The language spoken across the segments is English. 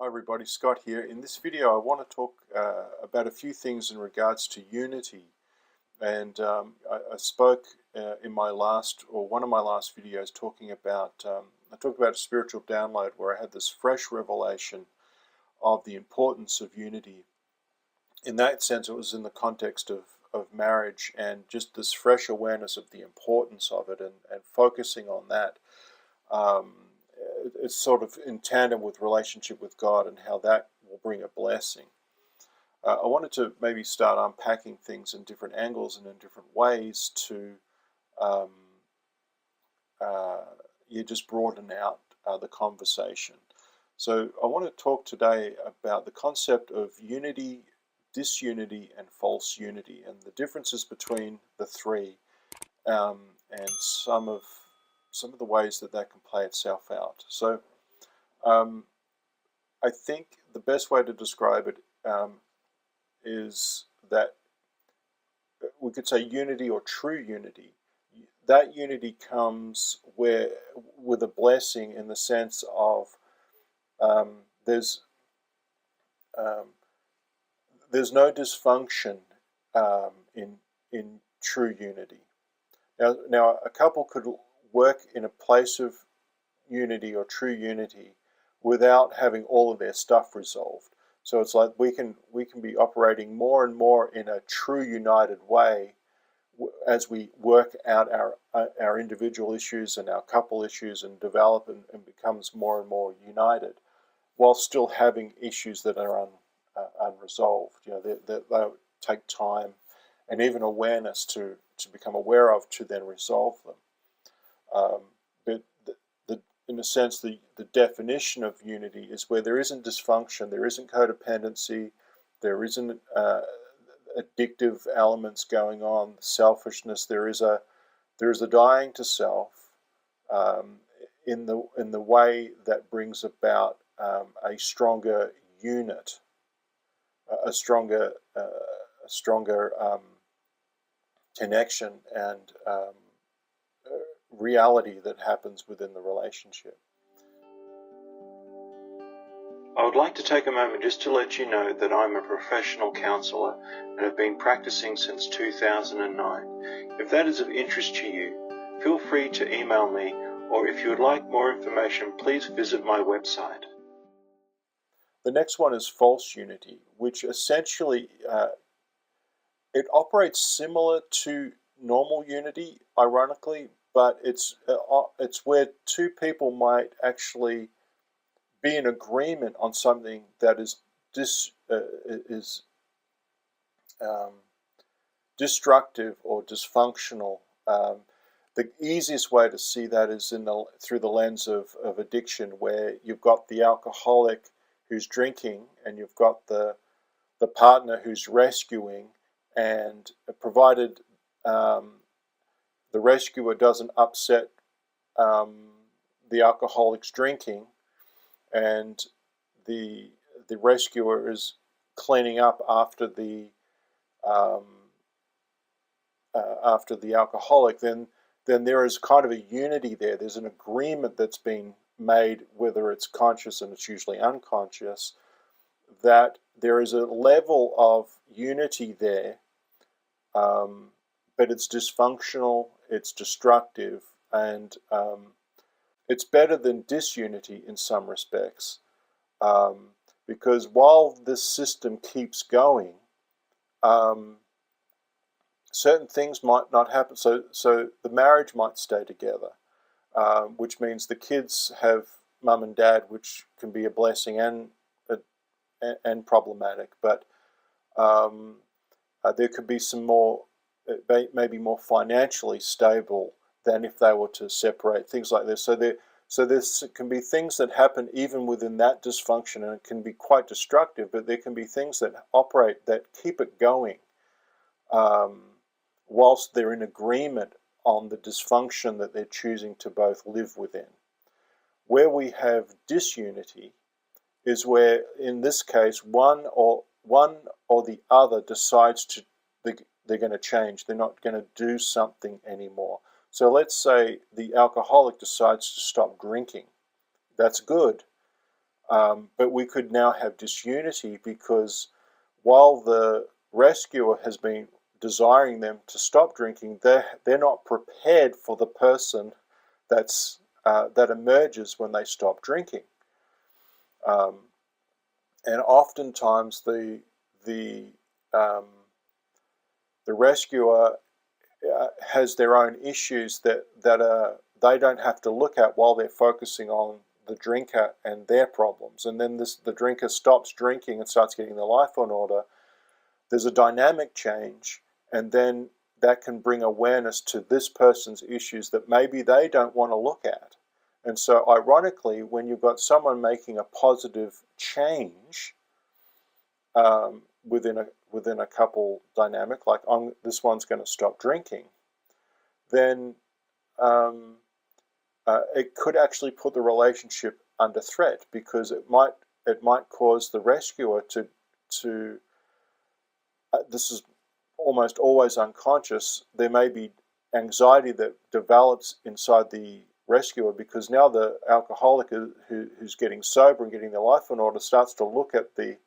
Hi everybody, Scott here. In this video I want to talk about a few things in regards to unity. And I spoke in my one of my last videos talking about, I talked about a spiritual download where I had this fresh revelation of the importance of unity. In that sense it was in the context of marriage and just this fresh awareness of the importance of it and focusing on that. It's sort of in tandem with relationship with God and how that will bring a blessing. I wanted to maybe start unpacking things in different angles and in different ways to just broaden out the conversation. So I want to talk today about the concept of unity, disunity, and false unity, and the differences between the three, and some of the ways that can play itself out. So I think the best way to describe it is that we could say unity or true unity. That unity comes with a blessing in the sense of there's no dysfunction in true unity. Now a couple could work in a place of unity or true unity without having all of their stuff resolved. So it's like we can be operating more and more in a true united way as we work out our individual issues and our couple issues and develop and becomes more and more united, while still having issues that are unresolved. They take time and even awareness to become aware of to then resolve them. But in a sense, the definition of unity is where there isn't dysfunction, there isn't codependency, there isn't addictive elements going on, selfishness. There is a dying to self in the way that brings about a stronger unit, a stronger connection and reality that happens within the relationship. I would like to take a moment just to let you know that I'm a professional counsellor and have been practicing since 2009. If that is of interest to you, feel free to email me, or if you would like more information, please visit my website. The next one is false unity, which essentially it operates similar to normal unity, ironically, but it's where two people might actually be in agreement on something that is destructive or dysfunctional. The easiest way to see that is through the lens of addiction, where you've got the alcoholic who's drinking and you've got the partner who's rescuing, and provided the rescuer doesn't upset the alcoholic's drinking, and the rescuer is cleaning up after the alcoholic, then there is kind of a unity there. There's an agreement that's been made, whether it's conscious, and it's usually unconscious, that there is a level of unity there, but it's dysfunctional, it's destructive, and it's better than disunity in some respects, because while this system keeps going, certain things might not happen. So the marriage might stay together, which means the kids have mum and dad, which can be a blessing and problematic. But there could be some more, maybe more financially stable than if they were to separate, things like this. So there can be things that happen even within that dysfunction, and it can be quite destructive, but there can be things that operate, that keep it going, whilst they're in agreement on the dysfunction that they're choosing to both live within. Where we have disunity is where, in this case, one or the other decides they're going to change. They're not going to do something anymore. So let's say the alcoholic decides to stop drinking. That's good. But we could now have disunity because while the rescuer has been desiring them to stop drinking, they're not prepared for the person that emerges when they stop drinking. And oftentimes the rescuer has their own issues that they don't have to look at while they're focusing on the drinker and their problems. And then the drinker stops drinking and starts getting their life on order. There's a dynamic change, and then that can bring awareness to this person's issues that maybe they don't want to look at. And so ironically, when you've got someone making a positive change within a couple dynamic, like this one's going to stop drinking, then it could actually put the relationship under threat, because it might cause the rescuer to this is almost always unconscious. There may be anxiety that develops inside the rescuer because now the alcoholic who's getting sober and getting their life in order starts to look at the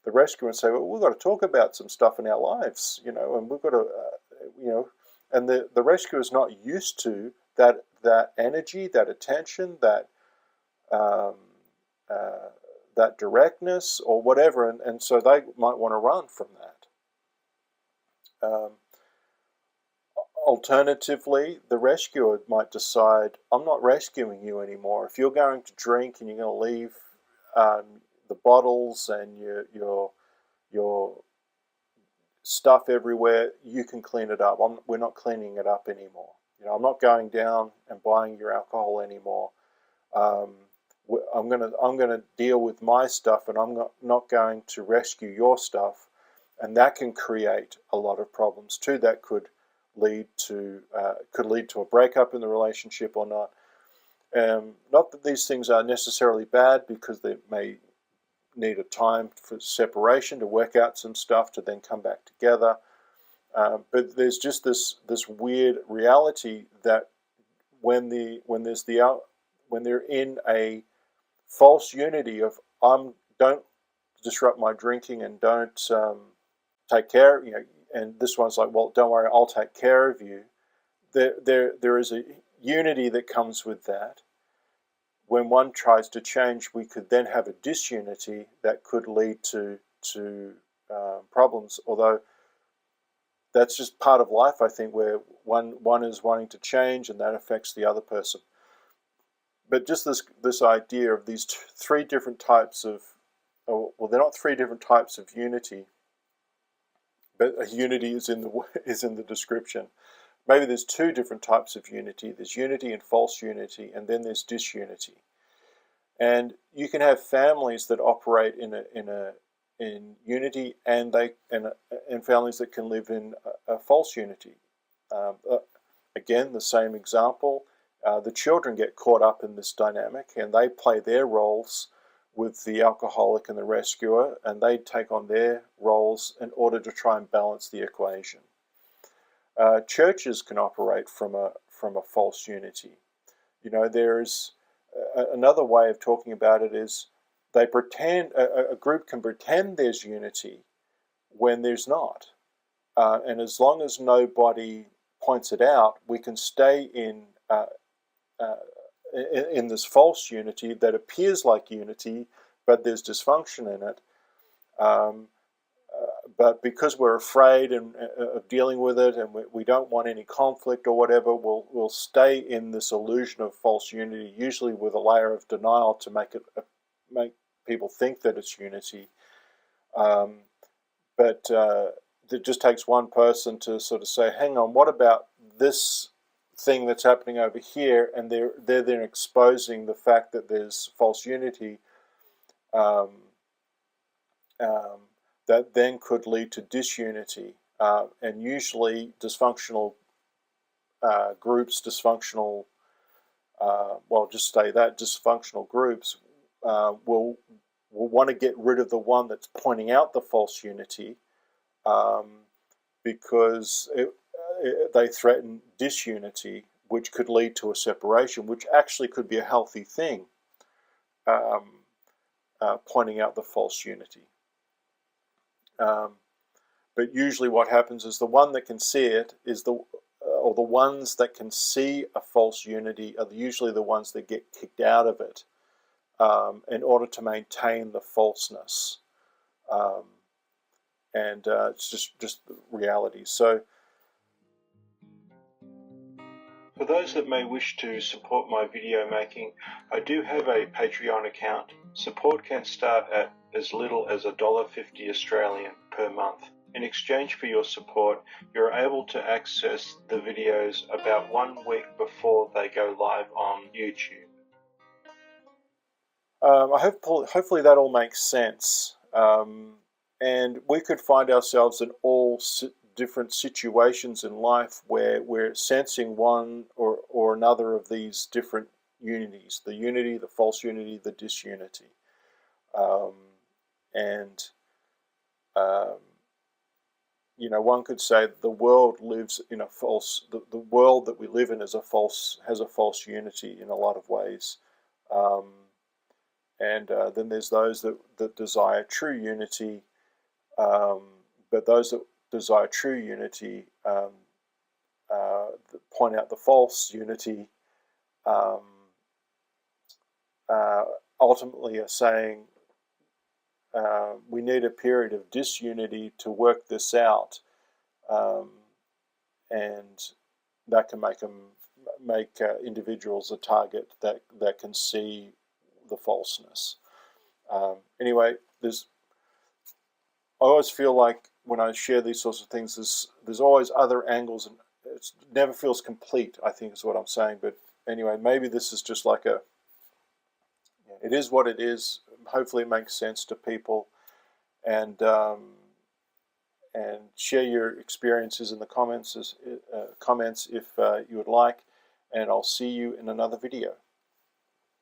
rescuer and say, well, we've got to talk about some stuff in our lives, and we've got to, and the rescuer is not used to that energy, that attention, that directness or whatever, and so they might want to run from that. Alternatively, the rescuer might decide, I'm not rescuing you anymore. If you're going to drink and you're going to leave the bottles and your stuff everywhere, you can clean it up. We're not cleaning it up anymore. I'm not going down and buying your alcohol anymore. I'm gonna deal with my stuff, and I'm not going to rescue your stuff. And that can create a lot of problems too. That could lead to a breakup in the relationship or not. Not that these things are necessarily bad, because they may need a time for separation to work out some stuff to then come back together. But there's just this weird reality that when they're in a false unity of don't disrupt my drinking and don't take care, and this one's like, well, don't worry, I'll take care of you. There is a unity that comes with that. When one tries to change, we could then have a disunity that could lead to problems. Although that's just part of life, I think, where one is wanting to change and that affects the other person. But just this idea of these three different types of, well, they're not three different types of unity, but a unity is in the description. Maybe there's two different types of unity. There's unity and false unity, and then there's disunity. And you can have families that operate in unity, and families that can live in a false unity. Again, the same example. The children get caught up in this dynamic, and they play their roles with the alcoholic and the rescuer, and they take on their roles in order to try and balance the equation. Churches can operate from a false unity. There's another way of talking about it is they pretend, a group can pretend there's unity when there's not. And as long as nobody points it out, we can stay in this false unity that appears like unity, but there's dysfunction in it. But because we're afraid of dealing with it, and we don't want any conflict or whatever, we'll stay in this illusion of false unity, usually with a layer of denial to make people think that it's unity. But it just takes one person to sort of say, hang on, what about this thing that's happening over here? And they're then exposing the fact that there's false unity, that then could lead to disunity. And usually dysfunctional groups, dysfunctional groups will want to get rid of the one that's pointing out the false unity, because they threaten disunity, which could lead to a separation, which actually could be a healthy thing. pointing out the false unity. But usually what happens is the one that can see it is or the ones that can see a false unity are usually the ones that get kicked out of it in order to maintain the falseness. And it's just the reality. So, for those that may wish to support my video making, I do have a Patreon account. Support can start at as little as $1.50 Australian per month. In exchange for your support, you're able to access the videos about 1 week before they go live on YouTube. Hopefully that all makes sense. And we could find ourselves in all different situations in life where we're sensing one or another of these different unities, the unity, the false unity, the disunity. One could say that the world lives in a false, the world that we live in has a false unity in a lot of ways. Then there's those that desire true unity, but those that desire true unity that point out the false unity ultimately are saying we need a period of disunity to work this out, and that can make individuals a target that can see the falseness. Anyway, I always feel like when I share these sorts of things, there's always other angles, and it never feels complete, I think is what I'm saying. But anyway, maybe this is just like it is what it is. Hopefully it makes sense to people, and share your experiences in the comments if you would like, and I'll see you in another video.